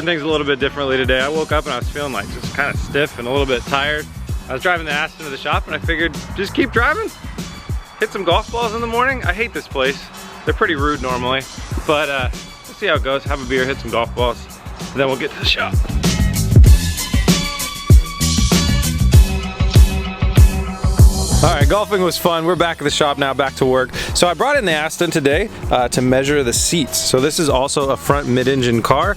starting things a little bit differently today. I woke up and I was feeling like just kind of stiff and a little bit tired. I was driving the Aston to the shop and I figured just keep driving. Hit some golf balls in the morning. I hate this place. They're pretty rude normally, but we'll see how it goes. Have a beer, hit some golf balls, and then we'll get to the shop. All right, golfing was fun. We're back at the shop now, back to work. So I brought in the Aston today to measure the seats. So this is also a front mid-engine car,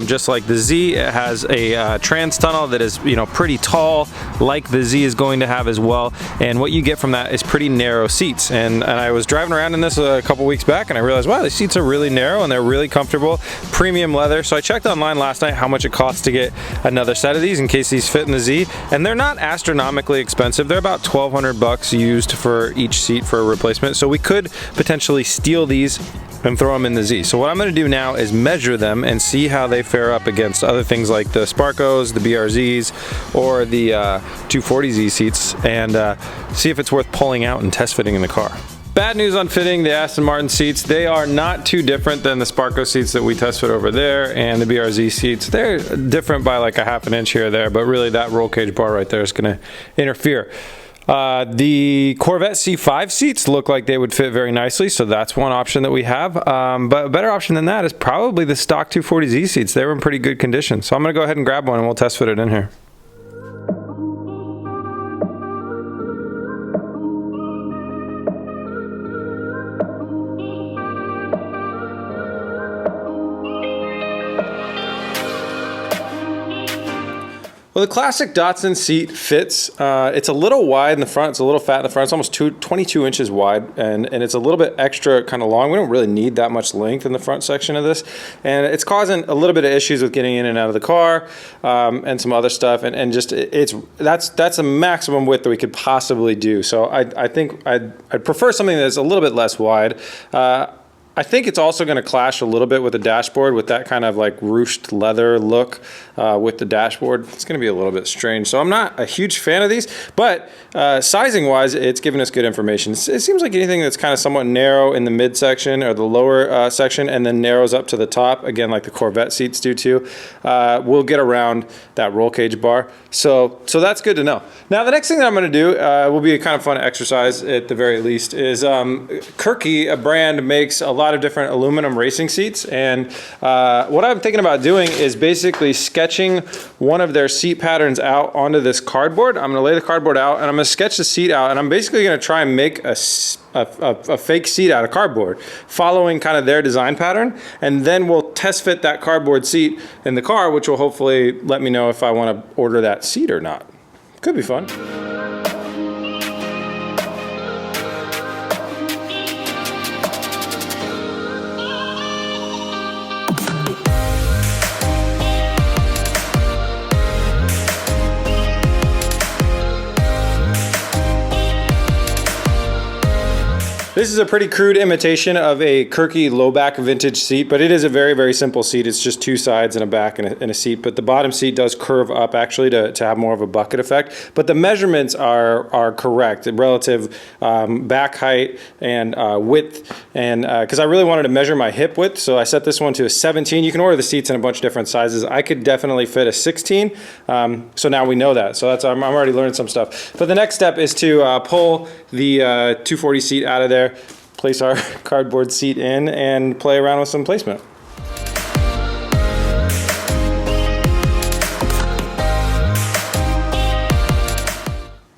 just like the Z. It has a trans tunnel that is, you know, pretty tall, like the Z is going to have as well. And what you get from that is pretty narrow seats. And I was driving around in this a couple weeks back, and I realized, wow, these seats are really narrow and they're really comfortable, premium leather. So I checked online last night how much it costs to get another set of these in case these fit in the Z. And they're not astronomically expensive. They're about $1,200 used for each seat for a replacement. So we could potentially steal these and throw them in the Z. So what I'm going to do now is measure them and see how they fare up against other things like the Sparcos, the BRZs, or the 240Z seats, and see if it's worth pulling out and test fitting in the car. Bad news on fitting the Aston Martin seats. They are not too different than the Sparco seats that we test fit over there, and the BRZ seats. They're different by like a half an inch here or there, but really that roll cage bar right there is going to interfere. The Corvette C5 seats look like they would fit very nicely, so that's one option that we have. But a better option than that is probably the stock 240Z seats. They were in pretty good condition. So I'm going to go ahead and grab one and we'll test fit it in here. Well, the classic Datsun seat fits. It's a little wide in the front. It's a little fat in the front. It's almost 22 inches wide, and it's a little bit extra kind of long. We don't really need that much length in the front section of this, and it's causing a little bit of issues with getting in and out of the car, and some other stuff. And just that's a maximum width that we could possibly do. So I think I'd prefer something that's a little bit less wide. I think it's also going to clash a little bit with the dashboard with that kind of like ruched leather look with the dashboard. It's going to be a little bit strange. So I'm not a huge fan of these, but sizing wise, it's giving us good information. It seems like anything that's kind of somewhat narrow in the midsection or the lower section and then narrows up to the top, again, like the Corvette seats do too, we'll get around that roll cage bar. So that's good to know. Now, the next thing that I'm going to do will be a kind of fun exercise at the very least is Kirky, a brand, makes a lot of different aluminum racing seats, and what I'm thinking about doing is basically sketching one of their seat patterns out onto this cardboard. I'm going to lay the cardboard out and I'm going to sketch the seat out, and I'm basically going to try and make a fake seat out of cardboard following kind of their design pattern, and then we'll test fit that cardboard seat in the car, which will hopefully let me know if I want to order that seat or not. Could be fun. This is a pretty crude imitation of a Kirky low back vintage seat, but it is a very, very simple seat. It's just two sides and a back and a seat, but the bottom seat does curve up actually to have more of a bucket effect. But the measurements are correct, relative back height and width, and because I really wanted to measure my hip width, so I set this one to a 17. You can order the seats in a bunch of different sizes. I could definitely fit a 16, so now we know that. So that's I'm already learning some stuff. But the next step is to pull the 240 seat out of there, place our cardboard seat in, and play around with some placement.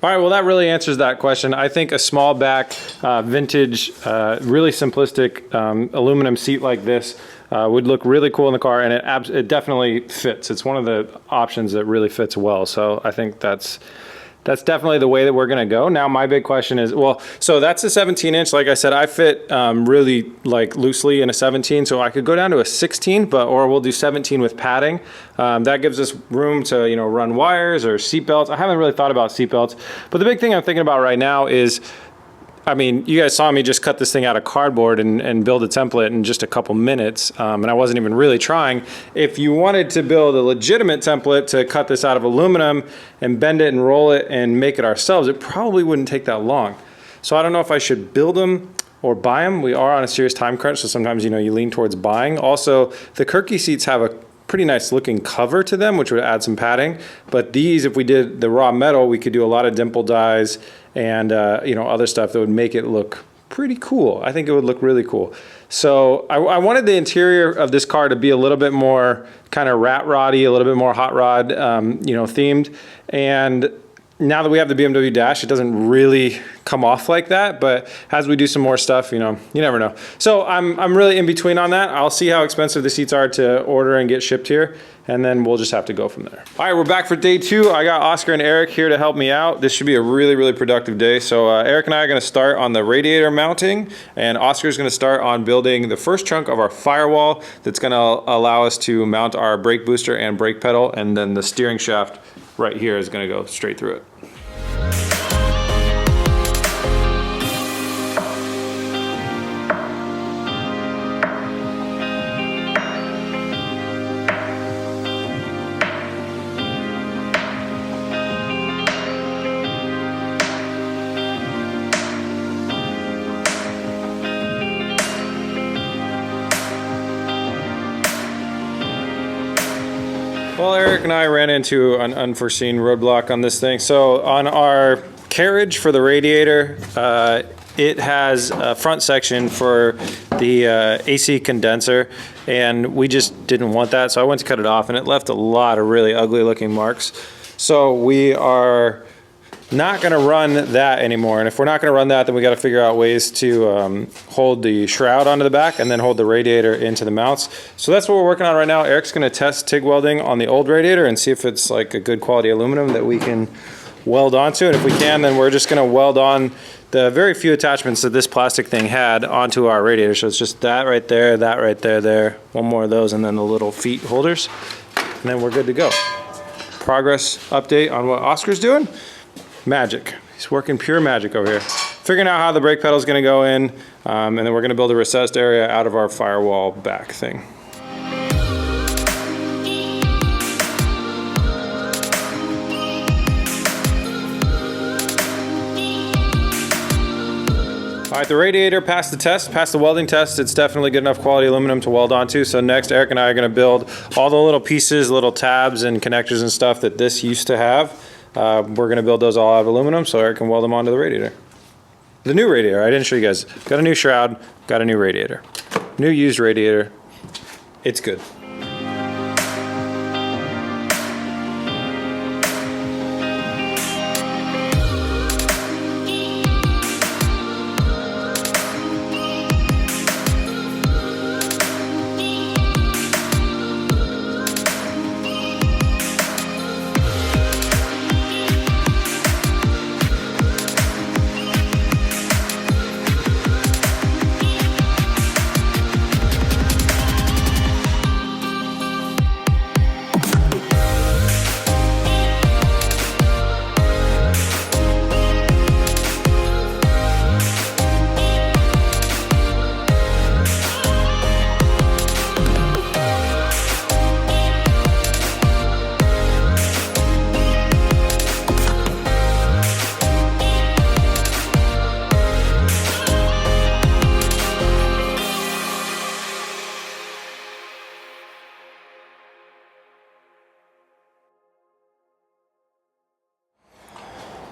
All right, well, that really answers that question. I think a small back, vintage, really simplistic aluminum seat like this would look really cool in the car, and it definitely fits. It's one of the options that really fits well, so I think that's definitely the way that we're gonna go. Now, my big question is, well, so that's a 17 inch. Like I said, I fit really like loosely in a 17, so I could go down to a 16, or we'll do 17 with padding. That gives us room to, you know, run wires or seat belts. I haven't really thought about seat belts, but the big thing I'm thinking about right now is, I mean, you guys saw me just cut this thing out of cardboard and build a template in just a couple minutes, and I wasn't even really trying. If you wanted to build a legitimate template to cut this out of aluminum and bend it and roll it and make it ourselves, it probably wouldn't take that long. So I don't know if I should build them or buy them. We are on a serious time crunch, so sometimes, you know, you lean towards buying. Also, the Kirky seats have a pretty nice looking cover to them, which would add some padding. But these, if we did the raw metal, we could do a lot of dimple dyes and you know, other stuff that would make it look pretty cool. I think it would look really cool. So I wanted the interior of this car to be a little bit more kind of rat roddy, a little bit more hot rod, you know, themed. And now that we have the BMW dash, it doesn't really come off like that, but as we do some more stuff, you know, you never know. So I'm really in between on that. I'll see how expensive the seats are to order and get shipped here, and then we'll just have to go from there. All right, we're back for day 2. I got Oscar and Eric here to help me out. This should be a really, really productive day. So Eric and I are gonna start on the radiator mounting, and Oscar's gonna start on building the first chunk of our firewall that's gonna allow us to mount our brake booster and brake pedal, and then the steering shaft right here is gonna go straight through it. Well, Eric and I ran into an unforeseen roadblock on this thing. So on our carriage for the radiator, it has a front section for the AC condenser, and we just didn't want that. So I went to cut it off, and it left a lot of really ugly looking marks. So we are not going to run that anymore. And if we're not going to run that, then we got to figure out ways to hold the shroud onto the back and then hold the radiator into the mounts. So that's what we're working on right now. Eric's going to test TIG welding on the old radiator and see if it's like a good quality aluminum that we can weld onto. And if we can, then we're just going to weld on the very few attachments that this plastic thing had onto our radiator. So it's just that right there, that right there, there, one more of those, and then the little feet holders. And then we're good to go. Progress update on what Oscar's doing. Magic. He's working pure magic over here. Figuring out how the brake pedal is going to go in, and then we're going to build a recessed area out of our firewall back thing. All right, the radiator passed the test, passed the welding test. It's definitely good enough quality aluminum to weld onto. So next, Eric and I are going to build all the little pieces, little tabs and connectors and stuff that this used to have. We're going to build those all out of aluminum so Eric can weld them onto the radiator. The new radiator, I didn't show you guys. Got a new shroud, got a new radiator. New used radiator. It's good.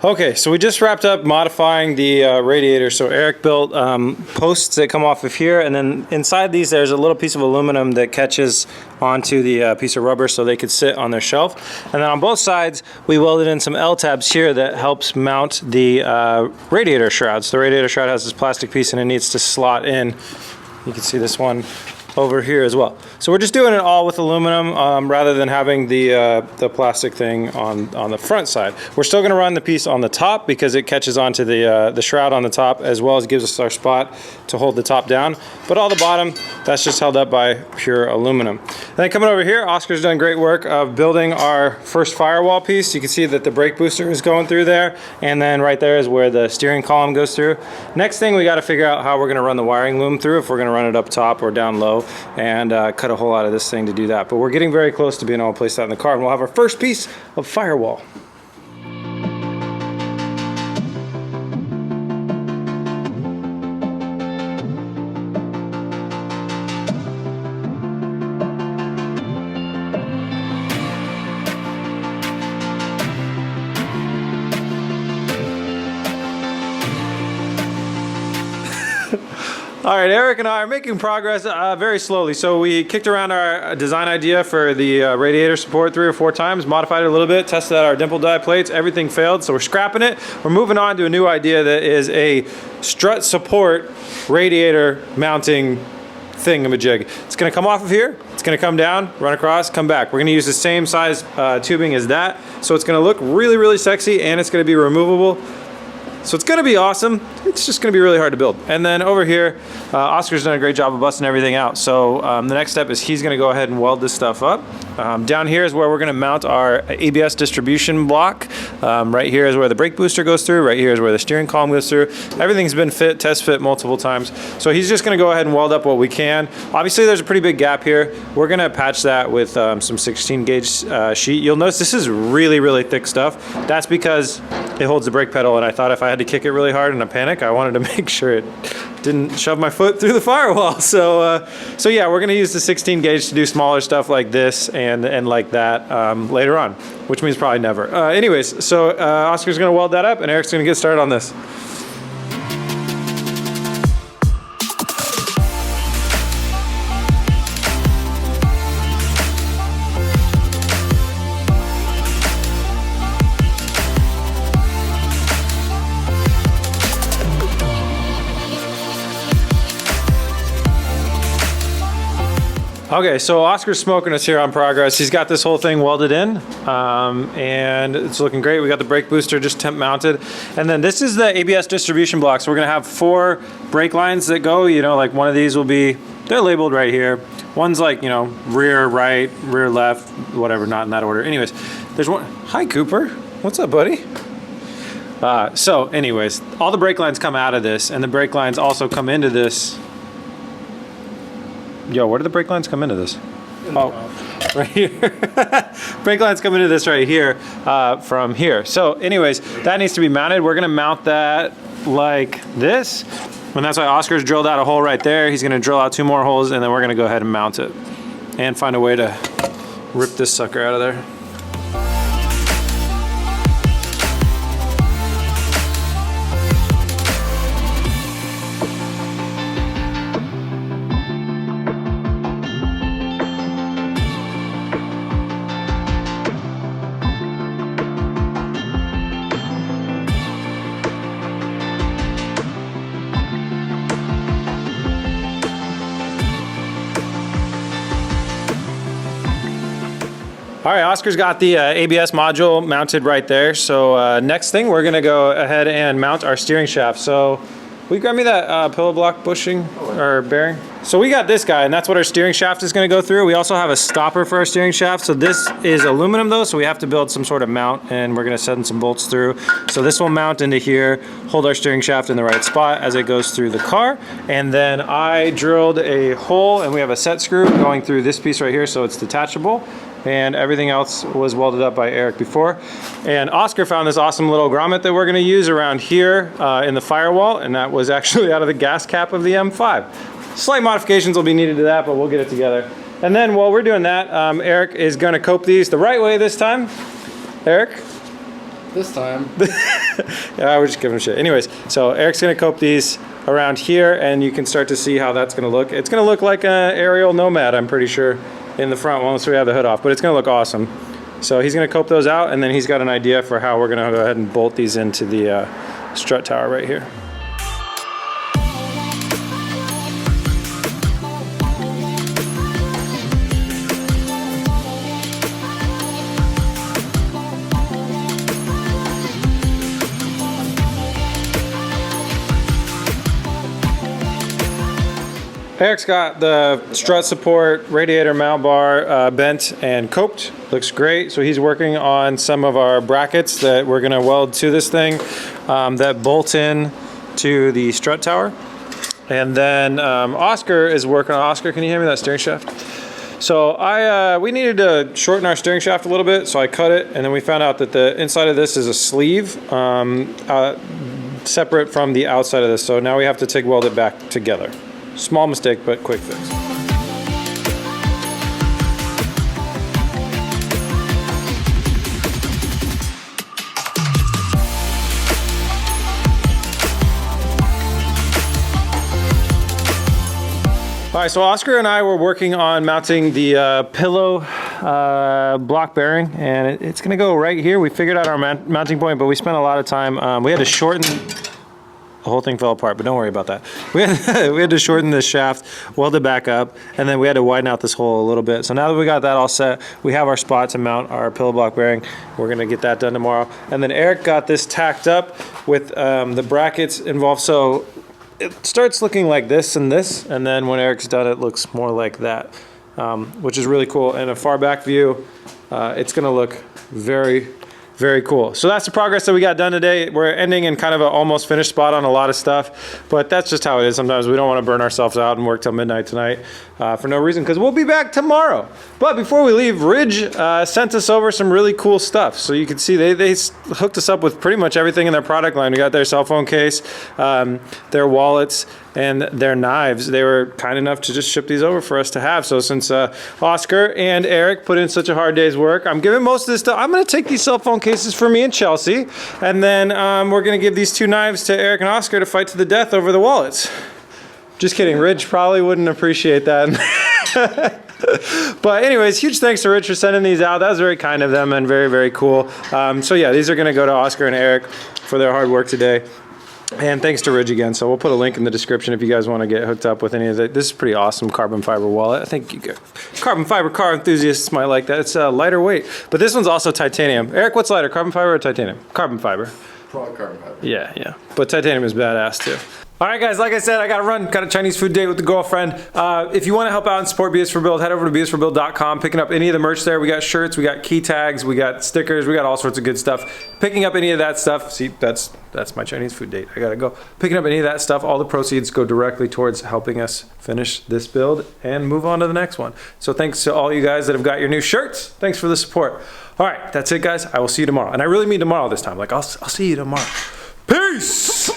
Okay, so we just wrapped up modifying the radiator. So Eric built posts that come off of here, and then inside these there's a little piece of aluminum that catches onto the piece of rubber so they could sit on their shelf. And then on both sides we welded in some L-tabs here that helps mount the radiator shrouds. The radiator shroud has this plastic piece and it needs to slot in. You can see this one over here as well. So we're just doing it all with aluminum rather than having the plastic thing on the front side. We're still going to run the piece on the top because it catches onto the shroud on the top, as well as gives us our spot to hold the top down. But all the bottom, that's just held up by pure aluminum. And then coming over here, Oscar's done great work of building our first firewall piece. You can see that the brake booster is going through there, and then right there is where the steering column goes through. Next thing, we got to figure out how we're going to run the wiring loom through, if we're going to run it up top or down low, and cut a hole out of this thing to do that. But we're getting very close to being able to place that in the car, and we'll have our first piece of firewall. All right, Eric and I are making progress very slowly. So we kicked around our design idea for the radiator support 3 or 4 times, modified it a little bit, tested out our dimple die plates, everything failed, so we're scrapping it. We're moving on to a new idea that is a strut support radiator mounting thingamajig. It's gonna come off of here, it's gonna come down, run across, come back. We're gonna use the same size tubing as that, so it's gonna look really, really sexy, and it's gonna be removable. So it's gonna be awesome. It's just gonna be really hard to build. And then over here, Oscar's done a great job of busting everything out. So the next step is he's gonna go ahead and weld this stuff up. Down here is where we're gonna mount our ABS distribution block. Right here is where the brake booster goes through. Right here is where the steering column goes through. Everything's been test fit multiple times. So he's just gonna go ahead and weld up what we can. Obviously there's a pretty big gap here. We're gonna patch that with some 16 gauge sheet. You'll notice this is really, really thick stuff. That's because it holds the brake pedal, and I thought if I had to kick it really hard in a panic, I wanted to make sure it didn't shove my foot through the firewall. So yeah, we're gonna use the 16 gauge to do smaller stuff like this and like that later on, which means probably never. Anyways, so Oscar's gonna weld that up, and Eric's gonna get started on this. Okay, so Oscar's smoking us here on progress. He's got this whole thing welded in, and it's looking great. We got the brake booster just temp mounted. And then this is the ABS distribution block. So we're gonna have 4 brake lines that go, you know, like one of these will be, they're labeled right here. One's like, you know, rear right, rear left, whatever, not in that order. Anyways, there's one. Hi, Cooper. What's up, buddy? So anyways, all the brake lines come out of this, and the brake lines also come into this. Yo, where do the brake lines come into this? Oh, right here. Brake lines come into this right here from here. So anyways, that needs to be mounted. We're gonna mount that like this. And that's why Oscar's drilled out a hole right there. He's gonna drill out 2 more holes, and then we're gonna go ahead and mount it and find a way to rip this sucker out of there. All right, Oscar's got the ABS module mounted right there. So next thing, we're gonna go ahead and mount our steering shaft. So will you grab me that pillow block bushing or bearing? So we got this guy, and that's what our steering shaft is gonna go through. We also have a stopper for our steering shaft. So this is aluminum though, so we have to build some sort of mount, and we're gonna send some bolts through. So this will mount into here, hold our steering shaft in the right spot as it goes through the car. And then I drilled a hole, and we have a set screw going through this piece right here, so it's detachable. And everything else was welded up by Eric before. And Oscar found this awesome little grommet that we're gonna use around here in the firewall, and that was actually out of the gas cap of the M5. Slight modifications will be needed to that, but we'll get it together. And then while we're doing that, Eric is gonna cope these the right way this time. Eric? This time. Yeah, we're just giving him shit. Anyways, so Eric's gonna cope these around here, and you can start to see how that's gonna look. It's gonna look like an aerial Nomad, I'm pretty sure, in the front once we have the hood off, but it's gonna look awesome. So he's gonna cope those out, and then he's got an idea for how we're gonna go ahead and bolt these into the strut tower right here. Eric's got the strut support radiator mount bar bent and coped. Looks great. So he's working on some of our brackets that we're gonna weld to this thing that bolt in to the strut tower. And then Oscar is working on, Oscar, can you hand me that steering shaft? So we needed to shorten our steering shaft a little bit, so I cut it, and then we found out that the inside of this is a sleeve separate from the outside of this. So now we have to TIG weld it back together. Small mistake, but quick fix. All right, so Oscar and I were working on mounting the pillow block bearing, and it's gonna go right here. We figured out our mounting point, but we spent a lot of time. We had to shorten, the whole thing fell apart, but don't worry about that. We had to shorten this shaft, weld it back up, and then we had to widen out this hole a little bit. So now that we got that all set, we have our spot to mount our pillow block bearing. We're gonna get that done tomorrow. And then Eric got this tacked up with the brackets involved. So it starts looking like this, and then when Eric's done, it looks more like that, which is really cool. And a far back view, it's gonna look very, very cool. So that's the progress that we got done today. We're ending in kind of an almost finished spot on a lot of stuff, but that's just how it is. Sometimes we don't want to burn ourselves out and work till midnight tonight for no reason, because we'll be back tomorrow. But before we leave, Ridge sent us over some really cool stuff. So you can see they hooked us up with pretty much everything in their product line. We got their cell phone case, their wallets, and their knives. They were kind enough to just ship these over for us to have. So since Oscar and Eric put in such a hard day's work, I'm giving most of this stuff. I'm gonna take these cell phone cases for me and Chelsea, and then we're gonna give these 2 knives to Eric and Oscar to fight to the death over the wallets. Just kidding, Ridge probably wouldn't appreciate that. But anyways, huge thanks to Rich for sending these out. That was very kind of them and very, very cool. So yeah, these are gonna go to Oscar and Eric for their hard work today. And thanks to Ridge again. So we'll put a link in the description if you guys want to get hooked up with any of that. This is a pretty awesome carbon fiber wallet. I think you get carbon fiber car enthusiasts might like that. It's lighter weight, but this one's also titanium. Eric, what's lighter, carbon fiber or titanium? Carbon fiber. Probably carbon fiber. Yeah. But titanium is badass too. All right, guys, like I said, I got to run. Got a Chinese food date with the girlfriend. If you want to help out and support BS for Build, head over to bsforbuild.com. Picking up any of the merch there. We got shirts, we got key tags, we got stickers, we got all sorts of good stuff. Picking up any of that stuff. See, that's my Chinese food date. I got to go. Picking up any of that stuff, all the proceeds go directly towards helping us finish this build and move on to the next one. So thanks to all you guys that have got your new shirts. Thanks for the support. All right, that's it, guys. I will see you tomorrow. And I really mean tomorrow this time. Like, I'll see you tomorrow. Peace!